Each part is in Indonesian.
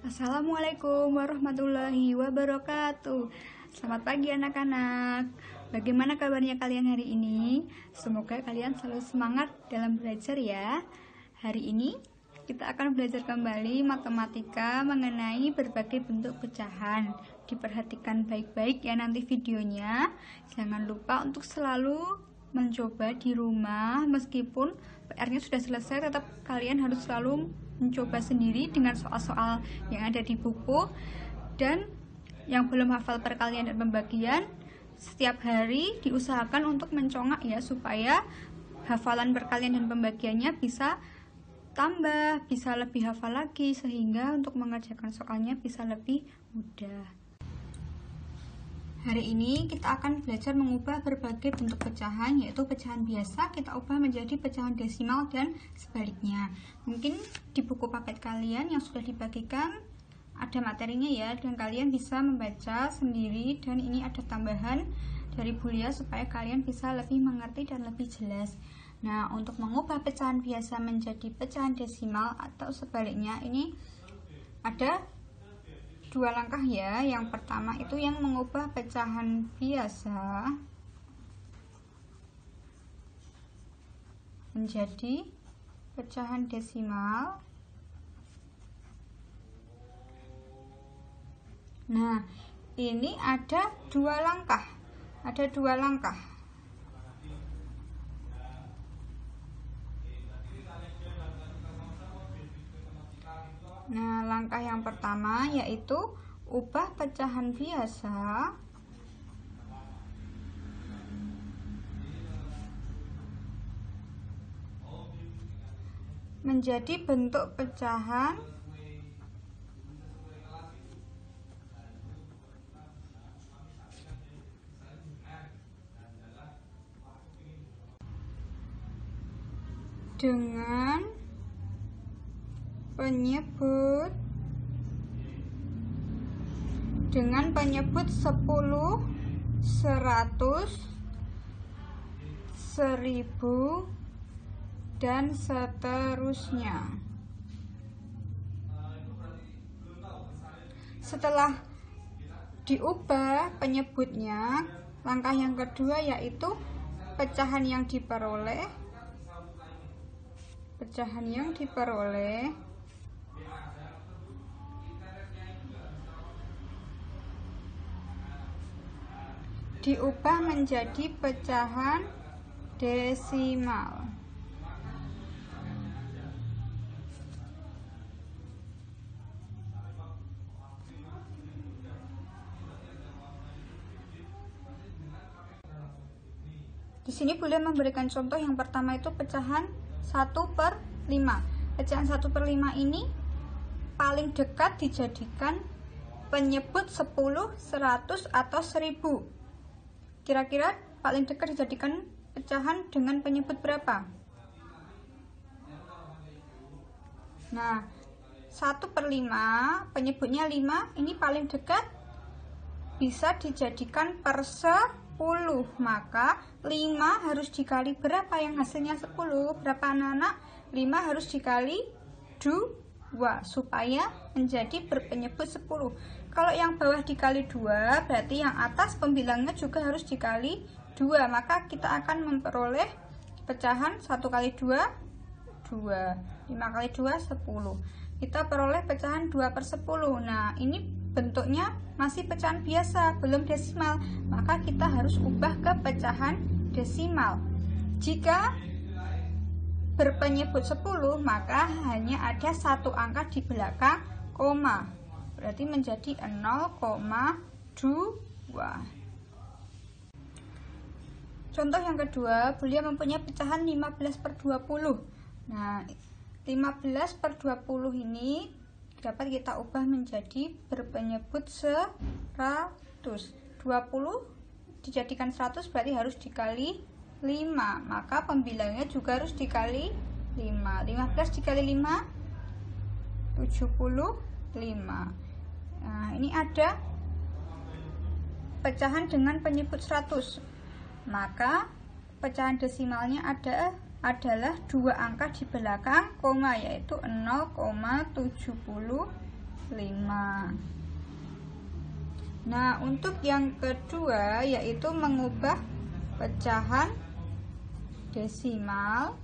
Assalamualaikum warahmatullahi wabarakatuh. Selamat pagi anak-anak. Bagaimana kabarnya kalian hari ini? Semoga kalian selalu semangat dalam belajar ya. Hari ini kita akan belajar kembali matematika mengenai berbagai bentuk pecahan. Diperhatikan baik-baik ya nanti videonya. Jangan lupa untuk selalu mencoba di rumah, meskipun PR-nya sudah selesai, tetap kalian harus selalu mencoba sendiri dengan soal-soal yang ada di buku. Dan yang belum hafal perkalian dan pembagian, setiap hari diusahakan untuk mencongak ya, supaya hafalan perkalian dan pembagiannya bisa tambah, bisa lebih hafal lagi, sehingga untuk mengerjakan soalnya bisa lebih mudah. Hari ini kita akan belajar mengubah berbagai bentuk pecahan, yaitu pecahan biasa kita ubah menjadi pecahan desimal dan sebaliknya. Mungkin di buku paket kalian yang sudah dibagikan ada materinya ya, dan kalian bisa membaca sendiri, dan ini ada tambahan dari Bulia supaya kalian bisa lebih mengerti dan lebih jelas. Nah, untuk mengubah pecahan biasa menjadi pecahan desimal atau sebaliknya, ini ada dua langkah ya. Yang pertama itu yang mengubah pecahan biasa menjadi pecahan desimal. Nah, ini ada dua langkah. Nah, langkah yang pertama yaitu ubah pecahan biasa menjadi bentuk pecahan dengan penyebut 10, 100, 1000 dan seterusnya. Setelah diubah penyebutnya, langkah yang kedua yaitu pecahan yang diperoleh diubah menjadi pecahan desimal. Di sini boleh memberikan contoh. Yang pertama itu pecahan 1/5. Pecahan 1/5 ini paling dekat dijadikan penyebut 10, 100 atau 1000. Kira-kira paling dekat dijadikan pecahan dengan penyebut berapa? Nah, 1/5 penyebutnya 5, ini paling dekat bisa dijadikan per 10, maka 5 harus dikali berapa yang hasilnya 10? Berapa anak-anak? 5 harus dikali 2 supaya menjadi berpenyebut 10. Kalau yang bawah dikali 2, berarti yang atas pembilangnya juga harus dikali 2, maka kita akan memperoleh pecahan 1 kali 2, 2, 5 kali 2, 10. Kita peroleh pecahan 2/10. Nah, ini bentuknya masih pecahan biasa, belum desimal, maka kita harus ubah ke pecahan desimal. Jika berpenyebut 10, maka hanya ada satu angka di belakang koma, berarti menjadi 0,2. Contoh yang kedua, Bulia mempunyai pecahan 15/20. Nah, 15/20 ini dapat kita ubah menjadi berpenyebut 100. 20 dijadikan 100 berarti harus dikali 5, maka pembilangnya juga harus dikali 5. 15 dikali 5, 75. Nah, ini ada pecahan dengan penyebut 100, maka pecahan desimalnya adalah dua angka di belakang koma, yaitu 0,75. Nah, untuk yang kedua yaitu mengubah pecahan desimal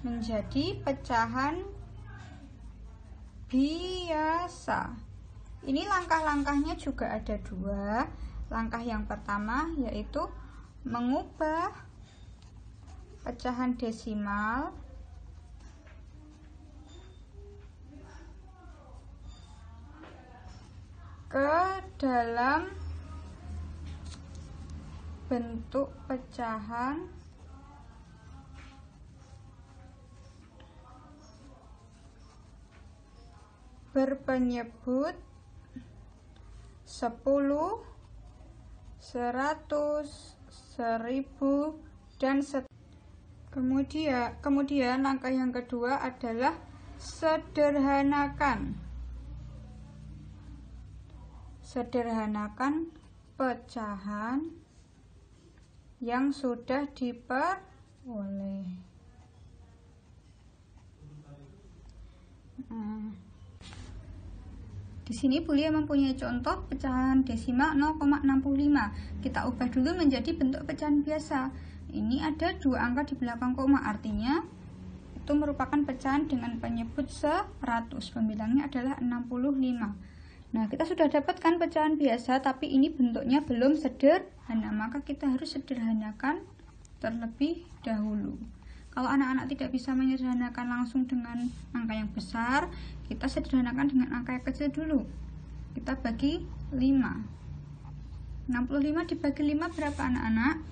menjadi pecahan biasa. Ini langkah-langkahnya juga ada dua. Langkah yang pertama yaitu mengubah pecahan desimal ke dalam bentuk pecahan berpenyebut 10, 100, 1000, dan kemudian langkah yang kedua adalah sederhanakan pecahan yang sudah diperoleh. Di sini Bulia mempunyai contoh pecahan desimal 0,65. Kita ubah dulu menjadi bentuk pecahan biasa. Ini ada dua angka di belakang koma, artinya itu merupakan pecahan dengan penyebut 100. Pembilangnya adalah 65. Nah, kita sudah dapatkan pecahan biasa, tapi ini bentuknya belum sederhana, maka kita harus sederhanakan terlebih dahulu. Kalau anak-anak tidak bisa menyederhanakan langsung dengan angka yang besar, kita sederhanakan dengan angka yang kecil dulu. Kita bagi 5. 65 dibagi 5 berapa anak-anak?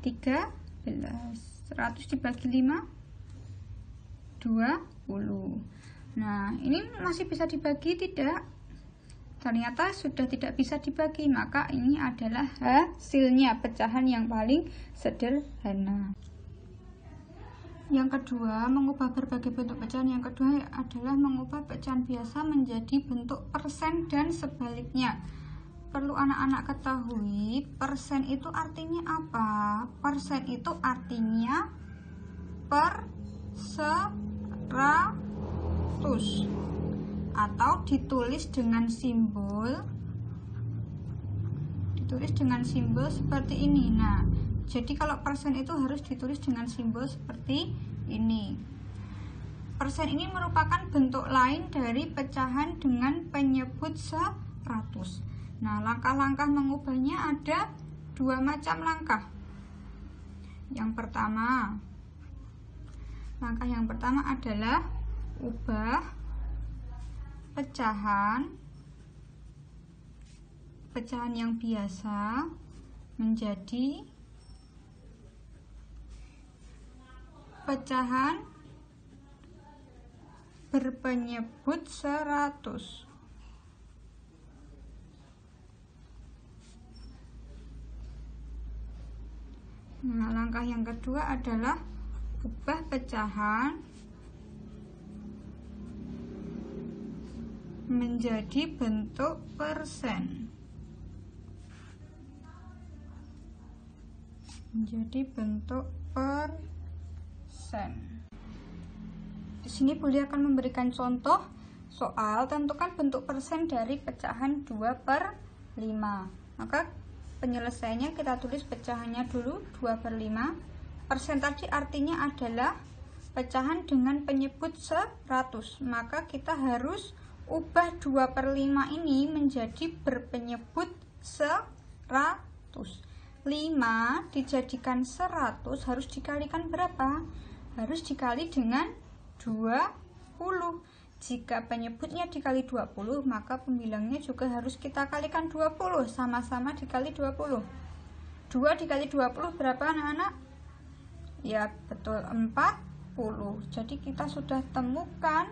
13. 100 dibagi 5 20. Nah, ini masih bisa dibagi tidak? Ternyata sudah tidak bisa dibagi, maka ini adalah hasilnya pecahan yang paling sederhana. Yang kedua, mengubah berbagai bentuk pecahan. Yang kedua adalah mengubah pecahan biasa menjadi bentuk persen dan sebaliknya. Perlu anak-anak ketahui, persen itu artinya apa? Persen itu artinya per 100, atau ditulis dengan simbol seperti ini. Nah, jadi kalau persen itu harus ditulis dengan simbol seperti ini. Persen ini merupakan bentuk lain dari pecahan dengan penyebut 100. Nah, langkah-langkah mengubahnya ada dua macam langkah. Langkah yang pertama adalah ubah pecahan yang biasa menjadi pecahan berpenyebut 100. Nah, langkah yang kedua adalah ubah pecahan menjadi bentuk persen. Di sini Bulia akan memberikan contoh soal tentukan bentuk persen dari pecahan 2/5. Maka penyelesaiannya kita tulis pecahannya dulu 2/5. Persen tadi artinya adalah pecahan dengan penyebut 100. Maka kita harus ubah 2/5 ini menjadi berpenyebut 100. 5 dijadikan 100 harus dikalikan berapa? Harus dikali dengan 20. Jika penyebutnya dikali 20, maka pembilangnya juga harus kita kalikan 20. Sama-sama dikali 20. 2 dikali 20 berapa anak-anak? Ya betul, 40. Jadi kita sudah temukan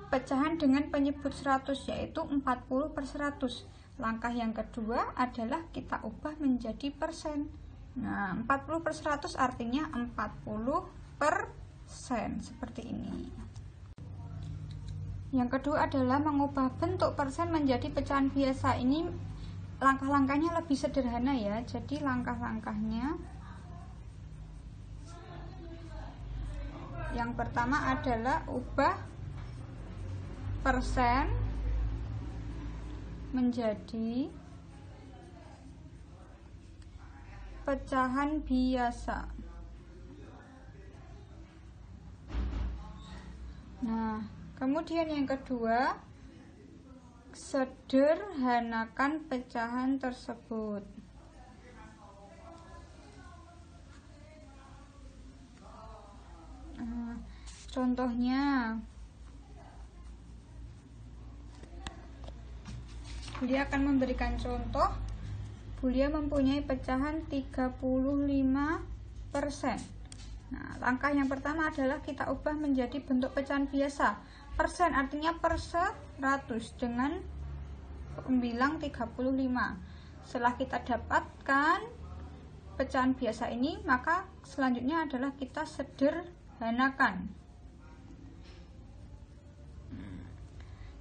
pecahan dengan penyebut 100, yaitu 40/100. Langkah yang kedua adalah kita ubah menjadi persen. Nah, 40/100 artinya 40%, seperti ini. Yang kedua adalah mengubah bentuk persen menjadi pecahan biasa. Ini langkah-langkahnya lebih sederhana ya. Jadi langkah-langkahnya Yang pertama adalah ubah persen menjadi pecahan biasa. Nah, kemudian yang kedua, sederhanakan pecahan tersebut. Contohnya, Bulia akan memberikan contoh. Bulia mempunyai pecahan 35%. Nah, langkah yang pertama adalah kita ubah menjadi bentuk pecahan biasa. Persen artinya per 100 dengan pembilang 35. Setelah kita dapatkan pecahan biasa ini, maka selanjutnya adalah kita sederhanakan.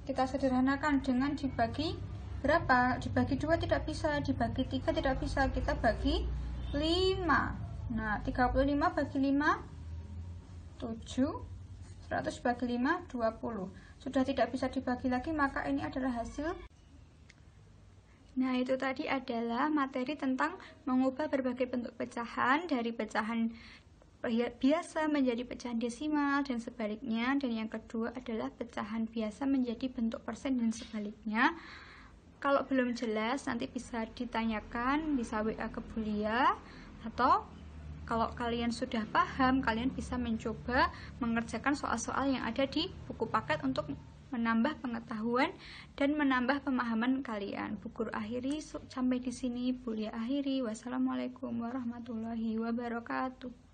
Kita sederhanakan dengan dibagi berapa? Dibagi 2 tidak bisa, dibagi 3 tidak bisa, kita bagi 5. Nah, 35 bagi 5 7, 100 bagi 5 20. Sudah tidak bisa dibagi lagi, maka ini adalah hasil. Nah, itu tadi adalah materi tentang mengubah berbagai bentuk pecahan dari pecahan biasa menjadi pecahan desimal dan sebaliknya, dan yang kedua adalah pecahan biasa menjadi bentuk persen dan sebaliknya. Kalau belum jelas nanti bisa ditanyakan, bisa WA ke Bulia, atau kalau kalian sudah paham, kalian bisa mencoba mengerjakan soal-soal yang ada di buku paket untuk menambah pengetahuan dan menambah pemahaman kalian. Bu Guru akhiri sampai di sini, Bulia akhiri. Wassalamualaikum warahmatullahi wabarakatuh.